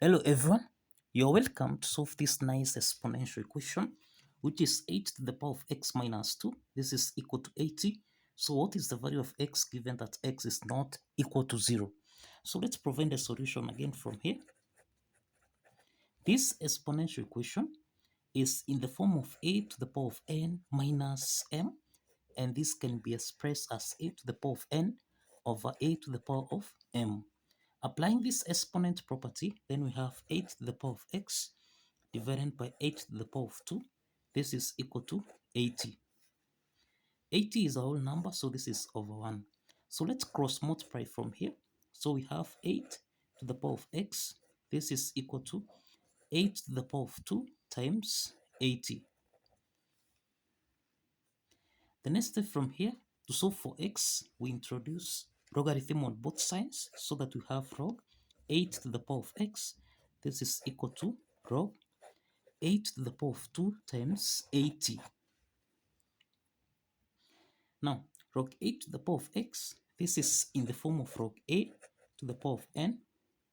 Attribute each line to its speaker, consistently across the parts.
Speaker 1: Hello everyone, you're welcome to solve this nice exponential equation, which is 8 to the power of x minus 2. This is equal to 80. So what is the value of x given that x is not equal to 0? So let's provide a solution again from here. This exponential equation is in the form of a to the power of n minus m, and this can be expressed as a to the power of n over a to the power of m. Applying this exponent property, then we have 8 to the power of x divided by 8 to the power of 2. This is equal to 80. 80 is a whole number, so this is over 1. So let's cross multiply from here. So we have 8 to the power of x. This is equal to 8 to the power of 2 times 80. The next step from here, to solve for x, we introduce logarithm on both sides so that we have log 8 to the power of x. This is equal to log 8 to the power of 2 times 80. Now, log 8 to the power of x, this is in the form of log a to the power of n,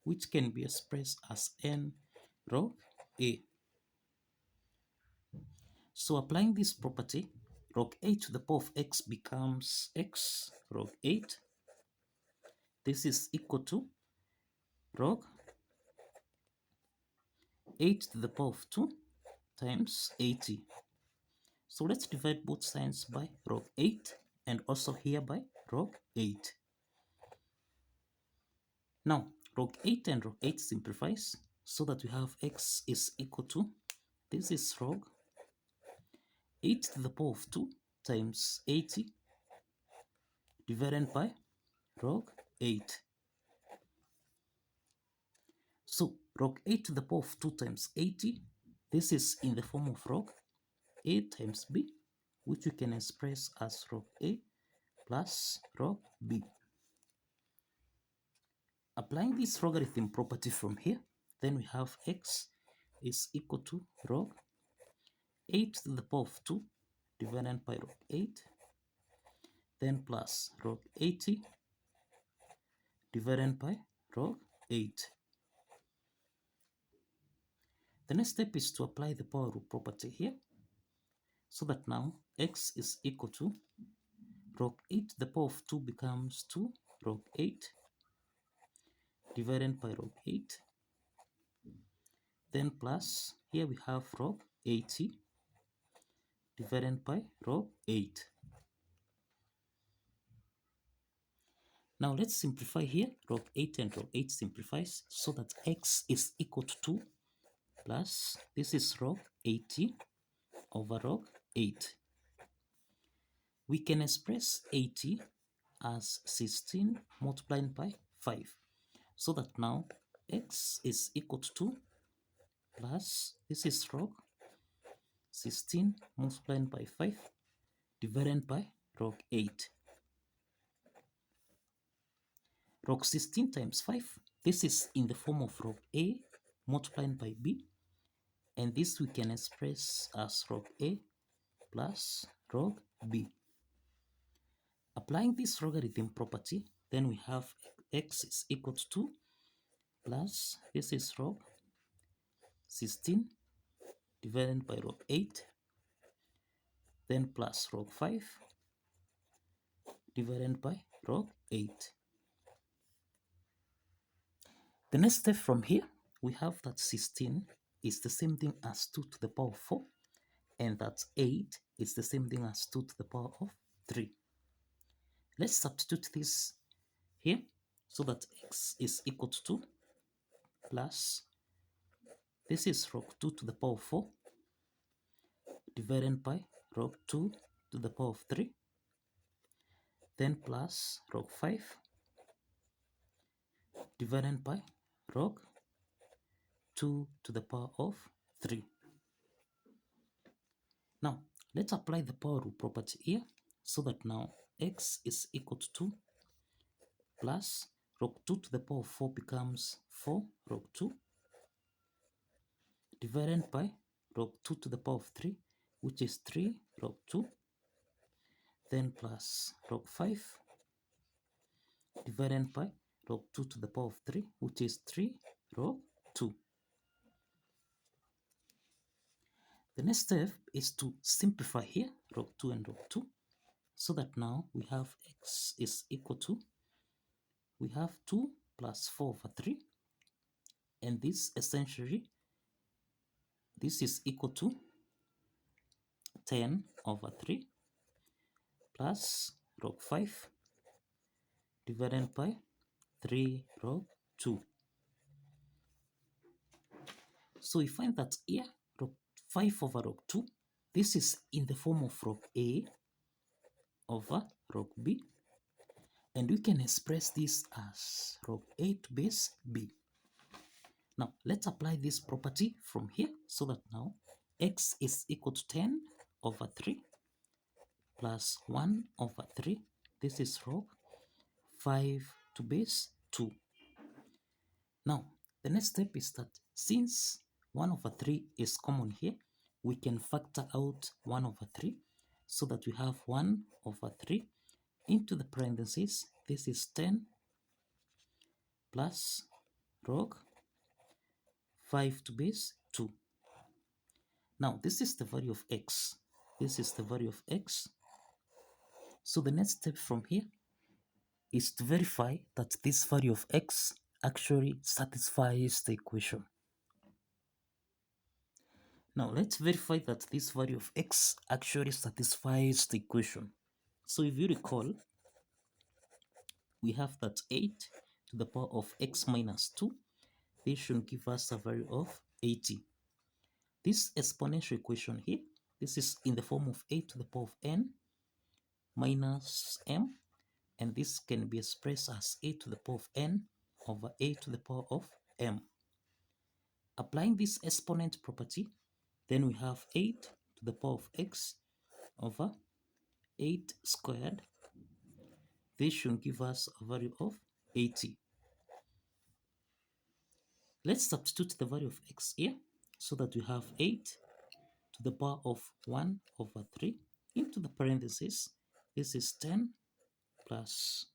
Speaker 1: which can be expressed as n log a. So applying this property, log 8 to the power of x becomes x log 8. This is equal to log 8 to the power of 2 times 80. So let's divide both sides by log 8 and also here by log 8. Now, log 8 and log 8 simplifies so that we have x is equal to, this is log 8 to the power of 2 times 80 divided by log 8. So log 8 to the power of 2 times 80, this is in the form of log a times b, which we can express as log a plus log b. Applying this logarithm property from here, then we have x is equal to log 8 to the power of 2 divided by log 8, then plus log 80 divided by log 8. The next step is to apply the power rule property here, so that now x is equal to log 8 to the power of 2 becomes 2 log 8 divided by log 8, then plus, here we have log 80 divided by log 8. Now let's simplify here. Log 8 and log 8 simplifies so that x is equal to 2 plus, this is log 80 over log 8. We can express 80 as 16 multiplied by 5, so that now x is equal to 2 plus, this is log 16 multiplied by 5 divided by log 8. Log 16 times 5, this is in the form of log a multiplied by b, and this we can express as log a plus log b. Applying this logarithm property, then we have x is equal to 2 plus, this is log 16 divided by log 8, then plus log 5 divided by log 8. The next step from here, we have that 16 is the same thing as 2 to the power of 4, and that 8 is the same thing as 2 to the power of 3. Let's substitute this here so that x is equal to 2 plus, this is log 2 to the power of 4 divided by log 2 to the power of 3, then plus log 5 divided by log 2 to the power of 3. Now, let's apply the power rule property here so that now x is equal to 2 plus log 2 to the power of 4 becomes 4 log 2 divided by log 2 to the power of 3, which is 3 log 2, then plus log 5 divided by log 2 to the power of 3, which is 3 log 2. The next step is to simplify here, log 2 and log 2, so that now we have x is equal to, we have 2 plus 4 over 3, and this essentially, this is equal to 10 over 3 plus log 5 divided by 3 log 2. So we find that here, log 5 over log 2, this is in the form of log A over log B, and we can express this as log A to base B. Now, let's apply this property from here so that now x is equal to 10 over 3 plus 1 over 3. This is log 5 to base 2. Now, the next step is that since 1 over 3 is common here, we can factor out 1 over 3 so that we have 1 over 3 into the parentheses. This is 10 plus log 5 to base 2. Now, this is the value of x. This is the value of x. So the next step from here is to verify that this value of x actually satisfies the equation. Now let's verify that this value of x actually satisfies the equation. So if you recall, we have that 8 to the power of x minus 2, this should give us a value of 80. This exponential equation here, this is in the form of 8 to the power of n minus m, and this can be expressed as 8 to the power of n over 8 to the power of m. Applying this exponent property, then we have 8 to the power of x over 8 squared. This should give us a value of 80. Let's substitute the value of x here so that we have 8 to the power of 1 over 3 into the parentheses. This is 10 plus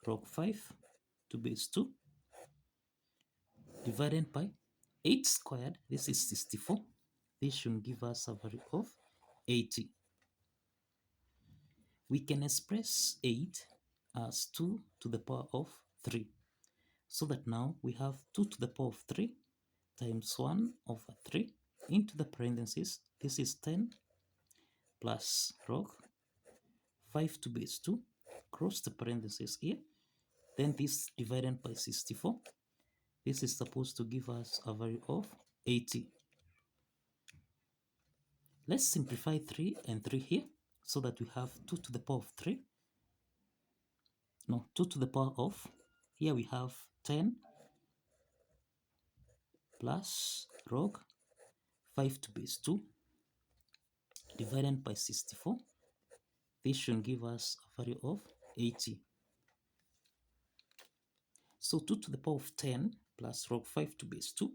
Speaker 1: log 5 to base 2 divided by 8 squared. This is 64. This should give us a value of 80. We can express 8 as 2 to the power of 3. So that now we have 2 to the power of 3 times 1 over 3 into the parentheses. This is 10 plus log 5 to base 2, cross the parentheses here. Then this divided by 64. This is supposed to give us a value of 80. Let's simplify 3 and 3 here so that we have 2 to the power of 3. No, 2 to the power of, here we have 10 plus log 5 to base 2 divided by 64. This should give us a value of 80. So 2 to the power of 10 plus log 5 to base 2.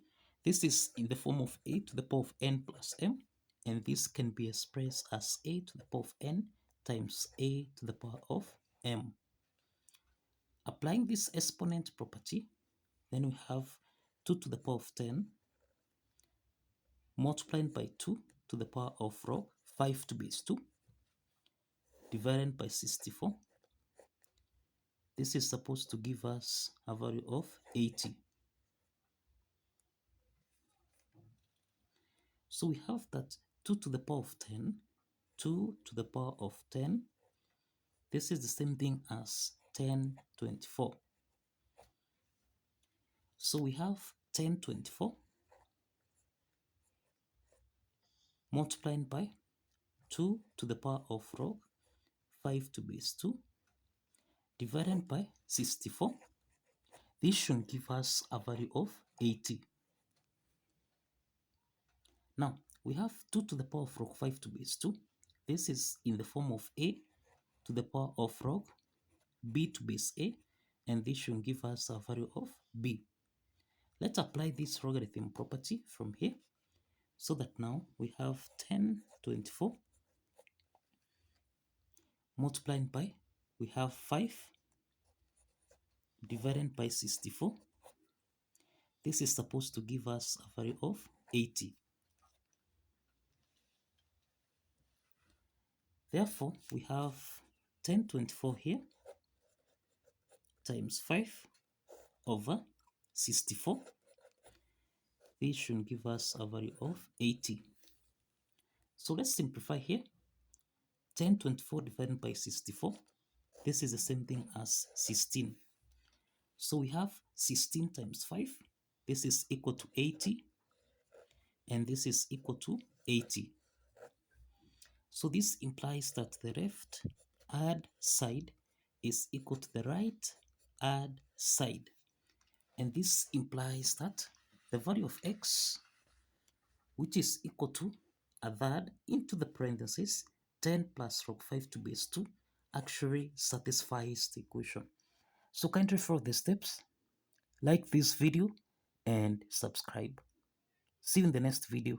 Speaker 1: This is in the form of a to the power of n plus m, and this can be expressed as a to the power of n times a to the power of m. Applying this exponent property, then we have 2 to the power of 10 multiplied by 2 to the power of log 5 to base 2 divided by 64. This is supposed to give us a value of 80. So we have that 2 to the power of 10, 2 to the power of 10. This is the same thing as 1024. So we have 1024 multiplied by 2 to the power of log 5 to base 2 divided by 64. This should give us a value of 80. Now, we have 2 to the power of log 5 to base 2. This is in the form of a to the power of log b to base a, and this should give us a value of b. Let's apply this logarithm property from here so that now we have 1024 multiplied by, we have 5 divided by 64. This is supposed to give us a value of 80. Therefore, we have 1024 here times 5 over 64. This should give us a value of 80. So let's simplify here. 1024 divided by 64. This is the same thing as 16. So we have 16 times 5. This is equal to 80. And this is equal to 80. So this implies that the left add side is equal to the right add side. And this implies that the value of x, which is equal to a third into the parentheses 10 plus log 5 to base 2, actually satisfies the equation. So kindly follow the steps, like this video, and subscribe. See you in the next video.